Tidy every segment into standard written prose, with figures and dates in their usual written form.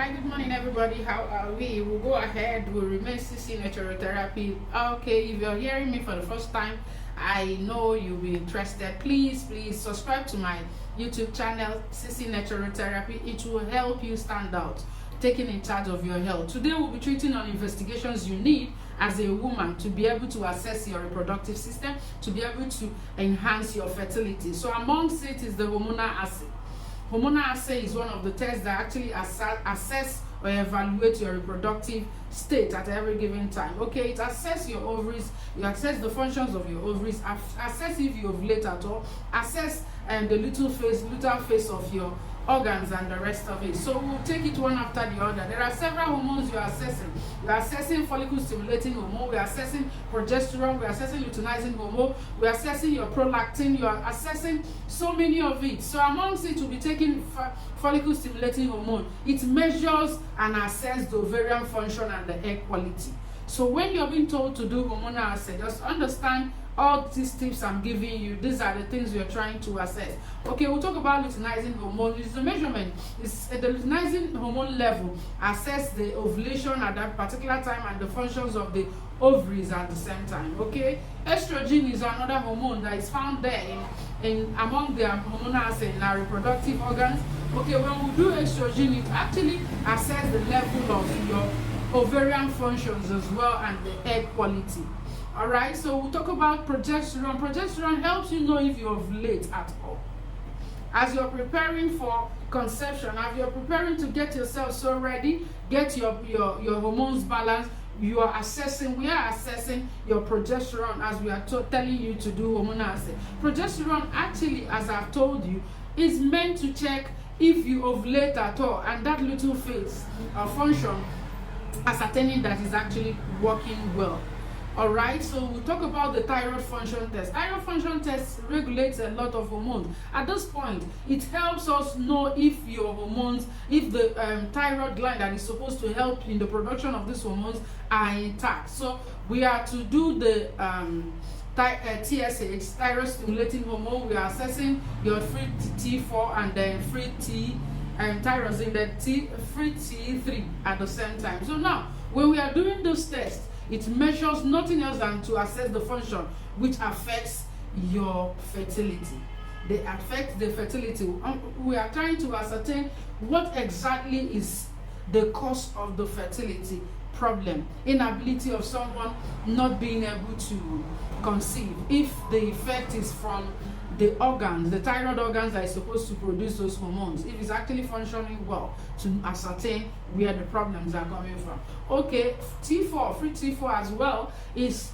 Hi, good morning, everybody. How are we? We'll go ahead. We'll remain CC Natural Therapy. Okay, if you're hearing me for the first time, I know you'll be interested. Please subscribe to my YouTube channel, CC Natural Therapy. It will help you stand out, taking in charge of your health. Today, we'll be treating on investigations you need as a woman to be able to assess your reproductive system, to be able to enhance your fertility. So, amongst it is the hormonal assay. Hormonal assay is one of the tests that actually assess or evaluate your reproductive state at every given time. Okay, it assess your ovaries, you assess the functions of your ovaries, assess if you ovulate at all, assess the luteal phase of your organs and the rest of it. So we'll take it one after the other. There are several hormones you are assessing. We are assessing follicle stimulating hormone, we are assessing progesterone, we are assessing luteinizing hormone, we are assessing your prolactin, you are assessing so many of it. So amongst it, we'll be taking follicle stimulating hormone. It measures and assesses the ovarian function and the egg quality. So when you're being told to do hormonal assay, just understand all these tips I'm giving you. These are the things you're trying to assess. Okay, we'll talk about luteinizing hormone. It's the measurement. It's the luteinizing hormone level. Assess the ovulation at that particular time and the functions of the ovaries at the same time. Okay, estrogen is another hormone that is found there in among the hormonal assay in our reproductive organs. Okay, when we do estrogen, it actually assess the level of your ovarian functions as well and the egg quality. Alright, so we'll talk about progesterone. Progesterone helps you know if you ovulate at all. As you're preparing for conception, as you're preparing to get yourself so ready, get your hormones balanced, we are assessing your progesterone as we are telling you to do hormonal assay. Progesterone actually, as I've told you, is meant to check if you ovulate at all, and that little phase or function ascertaining that is actually working well. Alright, so we'll talk about the thyroid function test. Thyroid function test regulates a lot of hormones. At this point, it helps us know if your hormones, if the thyroid gland that is supposed to help in the production of these hormones are intact. So we are to do the TSH, thyroid stimulating hormone. We are assessing your free T4 and then free T tyrosine, the free T3 at the same time. So now, when we are doing those tests, it measures nothing else than to assess the function which affects your fertility. They affect the fertility. We are trying to ascertain what exactly is the cause of the fertility problem, inability of someone not being able to conceive. If the effect is from the organs, the thyroid organs that is supposed to produce those hormones, if it's actually functioning well, to ascertain where the problems are coming from. Okay, T4, free T4 as well, is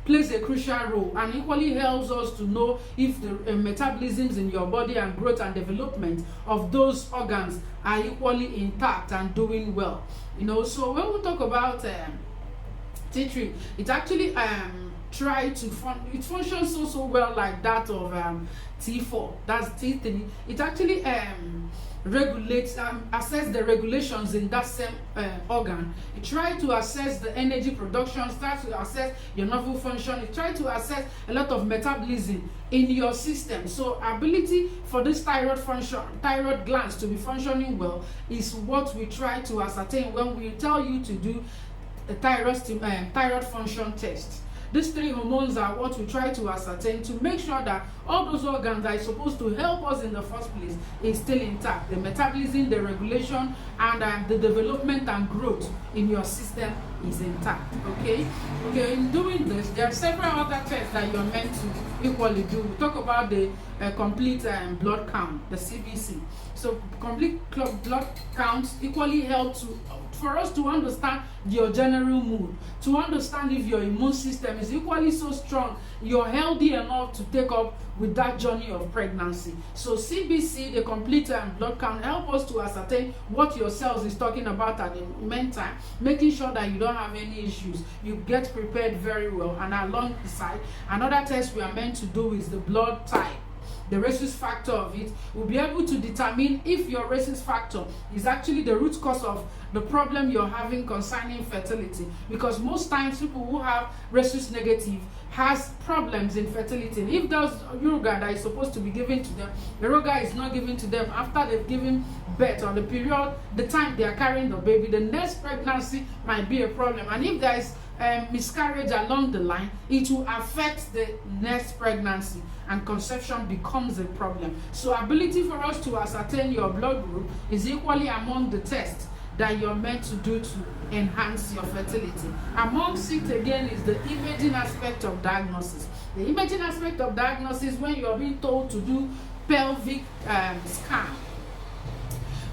plays a crucial role and equally helps us to know if the metabolisms in your body and growth and development of those organs are equally intact and doing well. You know, so when we talk about T3, it actually it functions so well like that of T4. That's T3. It actually regulates, assess the regulations in that same organ. It tries to assess the energy production, starts to assess your nerval function. It tries to assess a lot of metabolism in your system. So ability for this thyroid glands to be functioning well is what we try to ascertain when we tell you to do the thyroid function test. These three hormones are what we try to ascertain to make sure that all those organs that are supposed to help us in the first place is still intact. The metabolism, the regulation, and the development and growth in your system is intact. Okay, in doing this, there are several other tests that you're meant to equally do. We talk about the complete blood count, the CBC. So complete blood counts equally help for us to understand your general mood, to understand if your immune system is equally so strong, you're healthy enough to take up with that journey of pregnancy. So CBC, the complete blood count, help us to ascertain what your cells is talking about at the meantime, making sure that you don't have any issues. You get prepared very well. And alongside, another test we are meant to do is the blood type. the rhesus factor of it, we'll be able to determine if your rhesus factor is actually the root cause of the problem you're having concerning fertility. Because most times people who have rhesus negative has problems in fertility. And if there's yoga that is supposed to be given to them, the yoga is not given to them after they've given birth, or the period, the time they are carrying the baby, the next pregnancy might be a problem. And if there is miscarriage along the line, it will affect the next pregnancy, and conception becomes a problem. So ability for us to ascertain your blood group is equally among the tests that you're meant to do to enhance your fertility. Amongst it again is the imaging aspect of diagnosis. The imaging aspect of diagnosis, when you're being told to do pelvic scan,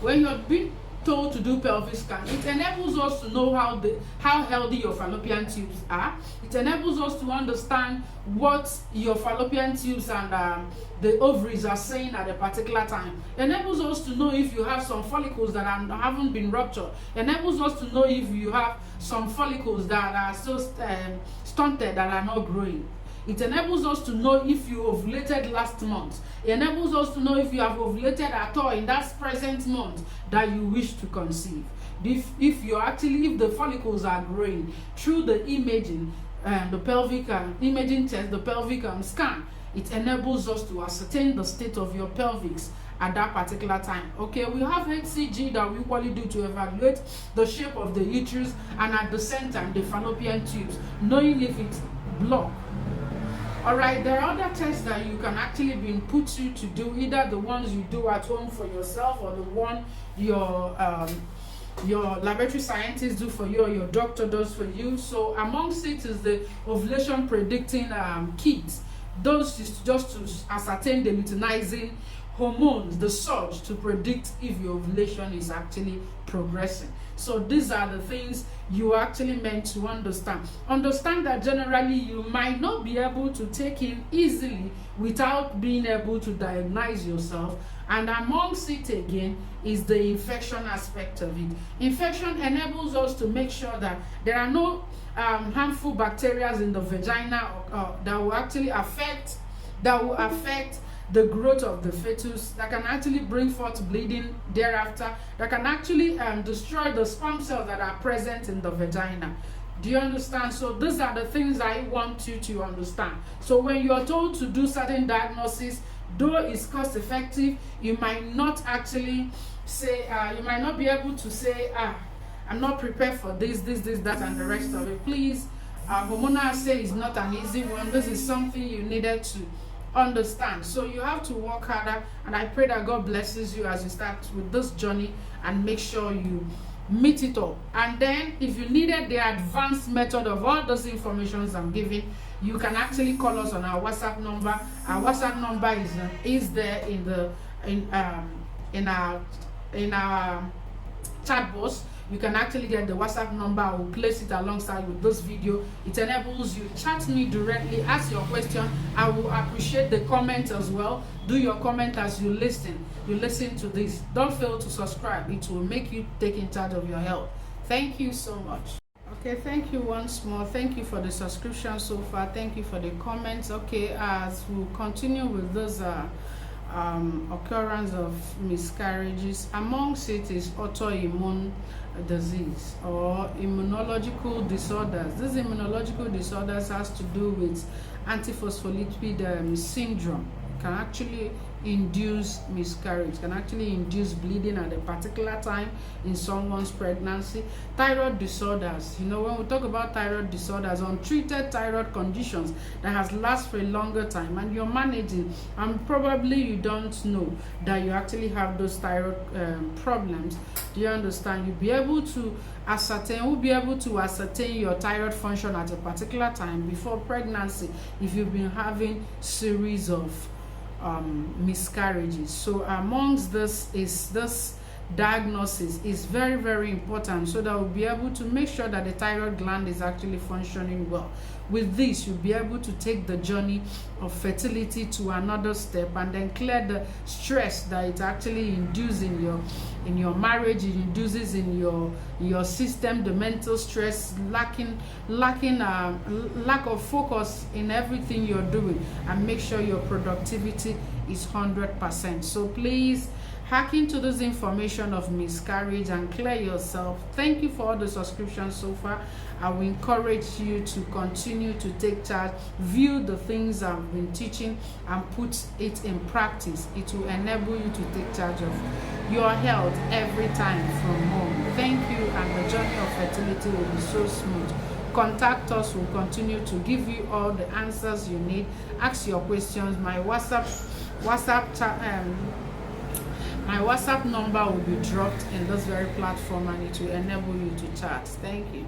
when you're being told to do pelvic scan, it enables us to know how healthy your fallopian tubes are. It enables us to understand what your fallopian tubes and the ovaries are saying at a particular time. It enables us to know if you have some follicles that haven't been ruptured. It enables us to know if you have some follicles that are still stunted, that are not growing. It enables us to know if you ovulated last month. It enables us to know if you have ovulated at all in that present month that you wish to conceive. If the follicles are growing through the imaging, the pelvic imaging test, the pelvic scan, it enables us to ascertain the state of your pelvis at that particular time. Okay, we have HCG that we usually do to evaluate the shape of the uterus, and at the center, the fallopian tubes, knowing if it's blocked. Alright, there are other tests that you can actually be put to do, either the ones you do at home for yourself, or the one your laboratory scientists do for you, or your doctor does for you. So amongst it is the ovulation predicting kits. Those is just to ascertain the luteinizing hormones, the surge, to predict if your ovulation is actually progressing. So these are the things you are actually meant to understand. Understand that generally you might not be able to take in easily without being able to diagnose yourself. And amongst it again is the infection aspect of it. Infection enables us to make sure that there are no harmful bacteria in the vagina that will actually affect the growth of the fetus, that can actually bring forth bleeding thereafter, that can actually destroy the sperm cells that are present in the vagina. Do you understand? So these are the things I want you to understand. So when you are told to do certain diagnosis, though it's cost effective, you might not actually say, you might not be able to say, I'm not prepared for this, that, and the rest of it. Please, hormonal assay is not an easy one. This is something you needed to understand. So you have to work harder, and I pray that God blesses you as you start with this journey, and make sure you meet it all. And then if you needed the advanced method of all those informations I'm giving, you can actually call us on our WhatsApp number. Our WhatsApp number is there in our chat box. You can actually get the WhatsApp number. I will place it alongside with this video. It enables you chat me directly, ask your question. I will appreciate the comment as well. Do your comment as you listen to this. Don't fail to subscribe. It will make you take in charge of your health. Thank you so much. Okay, thank you once more. Thank you for the subscription so far. Thank you for the comments. Okay, as we'll continue with this occurrence of miscarriages, amongst it is autoimmune disease or immunological disorders. These immunological disorders has to do with antiphospholipid syndrome. It can actually induce miscarriage, can actually induce bleeding at a particular time in someone's pregnancy. Thyroid disorders, when we talk about thyroid disorders, untreated thyroid conditions that has lasted for a longer time, and you're managing, and probably you don't know that you actually have those thyroid problems. Do you understand? We'll be able to ascertain your thyroid function at a particular time before pregnancy if you've been having series of miscarriages. So amongst this is this diagnosis is very, very important, so that we'll be able to make sure that the thyroid gland is actually functioning well. With this, you'll be able to take the journey of fertility to another step, and then clear the stress that it actually induces in your marriage. It induces in your system, the mental stress, lack of focus in everything you're doing, and make sure your productivity is 100%. So please hack into this information of miscarriage and clear yourself. Thank you for all the subscriptions so far. I will encourage you to continue to take charge, view the things I've been teaching, and put it in practice. It will enable you to take charge of your health every time from home. Thank you, and the journey of fertility will be so smooth. Contact us. We'll continue to give you all the answers you need. Ask your questions. My WhatsApp number will be dropped in this very platform, and it will enable you to chat. Thank you.